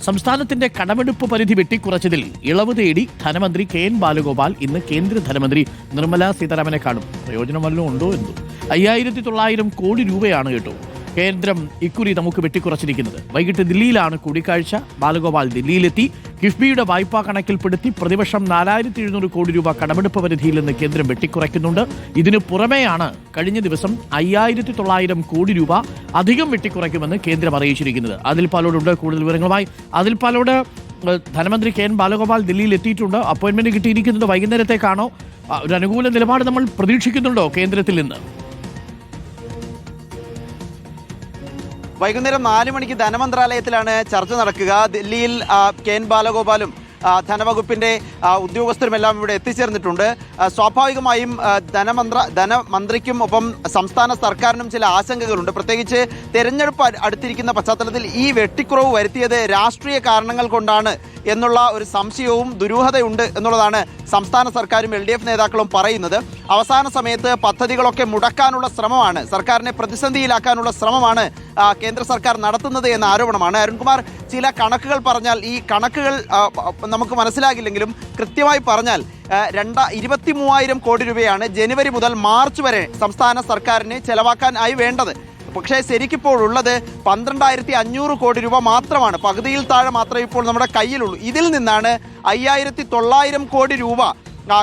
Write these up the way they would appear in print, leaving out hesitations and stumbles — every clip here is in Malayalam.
സംസ്ഥാനത്തിന്റെ കടമെടുപ്പ് പരിധി വെട്ടിക്കുറച്ചതിൽ ഇളവ് തേടി ധനമന്ത്രി കെ.എൻ. ബാലഗോപാൽ ഇന്ന് കേന്ദ്ര ധനമന്ത്രി നിർമ്മലാ സീതാരാമനെ കാണും. പ്രയോജനം വല്ലതും ഉണ്ടോ എന്തോ. 5900 കോടി രൂപയാണ് കേട്ടോ കേന്ദ്രം ഇക്കുറി നമുക്ക് വെട്ടിക്കുറച്ചിരിക്കുന്നത്. വൈകിട്ട് ദില്ലിയിലാണ് കൂടിക്കാഴ്ച. ബാലഗോപാൽ ദില്ലിയിലെത്തി. കിഫ്ബിയുടെ വായ്പാ കണക്കിൽപ്പെടുത്തി പ്രതിവർഷം 4700 കോടി രൂപ കടമെടുപ്പ് പരിധിയിൽ നിന്ന് കേന്ദ്രം വെട്ടിക്കുറയ്ക്കുന്നുണ്ട്. ഇതിനു പുറമെയാണ് കഴിഞ്ഞ ദിവസം 5900 കോടി രൂപ അധികം വെട്ടിക്കുറയ്ക്കുമെന്ന് കേന്ദ്രം അറിയിച്ചിരിക്കുന്നത്. അതിൽ പാലോടുണ്ട് കൂടുതൽ വിവരങ്ങളുമായി. അതിൽ പാലോട്, ധനമന്ത്രി കെ.എൻ. ബാലഗോപാൽ ദില്ലിയിൽ എത്തിയിട്ടുണ്ട്. അപ്പോയിന്റ്മെന്റ് കിട്ടിയിരിക്കുന്നത് വൈകുന്നേരത്തേക്കാണോ? ഒരു അനുകൂല നിലപാട് നമ്മൾ പ്രതീക്ഷിക്കുന്നുണ്ടോ കേന്ദ്രത്തിൽ നിന്ന്? വൈകുന്നേരം 4 മണിക്ക് ധനമന്ത്രാലയത്തിലാണ് ചർച്ച നടക്കുക. ദില്ലിയിൽ കെ.എൻ. ബാലഗോപാലും ധനവകുപ്പിന്റെ ഉദ്യോഗസ്ഥരുമെല്ലാം ഇവിടെ എത്തിച്ചേർന്നിട്ടുണ്ട്. സ്വാഭാവികമായും ധനമന്ത്രിക്കും ഒപ്പം സംസ്ഥാന സർക്കാരിനും ചില ആശങ്കകളുണ്ട്. പ്രത്യേകിച്ച് തെരഞ്ഞെടുപ്പ് അടുത്തിരിക്കുന്ന പശ്ചാത്തലത്തിൽ ഈ വെട്ടിക്കുറവ് വരുത്തിയത് രാഷ്ട്രീയ കാരണങ്ങൾ കൊണ്ടാണ് എന്നുള്ള ഒരു സംശയവും ദുരൂഹതയുണ്ട് എന്നുള്ളതാണ് സംസ്ഥാന സർക്കാരും LDF നേതാക്കളും പറയുന്നത്. അവസാന സമയത്ത് പദ്ധതികളൊക്കെ മുടക്കാനുള്ള ശ്രമമാണ്, സർക്കാരിനെ പ്രതിസന്ധിയിലാക്കാനുള്ള ശ്രമമാണ് കേന്ദ്ര സർക്കാർ നടത്തുന്നത് എന്ന ആരോപണമാണ്. അരുൺകുമാർ, ചില കണക്കുകൾ പറഞ്ഞാൽ ഈ കണക്കുകൾ നമുക്ക് മനസ്സിലാകില്ലെങ്കിലും കൃത്യമായി പറഞ്ഞാൽ 23,000 കോടി രൂപയാണ് ജനുവരി മുതൽ മാർച്ച് വരെ സംസ്ഥാന സർക്കാരിന് ചെലവാക്കാൻ ആയി വേണ്ടത്. പക്ഷേ ശരിക്കിപ്പോൾ ഉള്ളത് 12,500 കോടി രൂപ മാത്രമാണ്. പകുതിയിൽ താഴെ മാത്രമേ ഇപ്പോൾ നമ്മുടെ കയ്യിലുള്ളൂ. ഇതിൽ നിന്നാണ് 5,900 കോടി രൂപ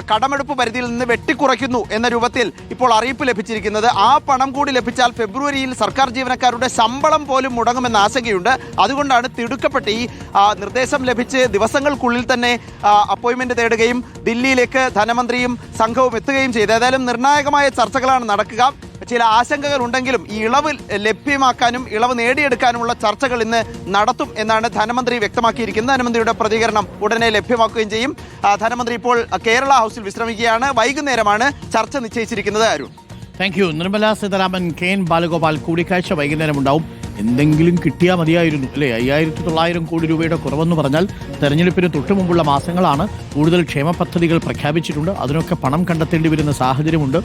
കടമെടുപ്പ് പരിധിയിൽ നിന്ന് വെട്ടിക്കുറയ്ക്കുന്നു എന്ന രൂപത്തിൽ ഇപ്പോൾ അറിയിപ്പ് ലഭിച്ചിരിക്കുന്നത്. ആ പണം കൂടി ലഭിച്ചാൽ ഫെബ്രുവരിയിൽ സർക്കാർ ജീവനക്കാരുടെ ശമ്പളം പോലും മുടങ്ങുമെന്ന ആശങ്കയുണ്ട്. അതുകൊണ്ടാണ് തിടുക്കപ്പെട്ട് ഈ നിർദ്ദേശം ലഭിച്ച് ദിവസങ്ങൾക്കുള്ളിൽ തന്നെ അപ്പോയിന്റ്മെന്റ് തേടുകയും ദില്ലിയിലേക്ക് ധനമന്ത്രിയും സംഘവും എത്തുകയും ചെയ്തു. ഏതായാലും നിർണായകമായ ചർച്ചകളാണ് നടക്കുക. ചില ആശങ്കകൾ ഉണ്ടെങ്കിലും ഈ ഇളവ് ലഭ്യമാക്കാനും ഇളവ് നേടിയെടുക്കാനുമുള്ള ചർച്ചകൾ ഇന്ന് നടത്തും എന്നാണ് ധനമന്ത്രി വ്യക്തമാക്കിയിരിക്കുന്നത്. ധനമന്ത്രിയുടെ പ്രതികരണം ഉടനെ ലഭ്യമാക്കുകയും ചെയ്യും. ധനമന്ത്രി ഇപ്പോൾ കേരള ഹൗസിൽ വിശ്രമിക്കുകയാണ്. വൈകുന്നേരമാണ് ചർച്ച നിശ്ചയിച്ചിരിക്കുന്നത്. Arun, thank you. Nirmala Sitharaman, K N. Balagopal കൂടിക്കാഴ്ച വൈകുന്നേരം ഉണ്ടാവും. എന്തെങ്കിലും കിട്ടിയാൽ മതിയായിരുന്നു അല്ലേ? 5,900 കോടി രൂപയുടെ കുറവെന്ന് പറഞ്ഞാൽ തെരഞ്ഞെടുപ്പിന് തൊട്ടു മുമ്പുള്ള മാസങ്ങളാണ്. കൂടുതൽ ക്ഷേമ പദ്ധതികൾ പ്രഖ്യാപിച്ചിട്ടുണ്ട്. അതിനൊക്കെ പണം കണ്ടെത്തേണ്ടി വരുന്ന സാഹചര്യമുണ്ട്.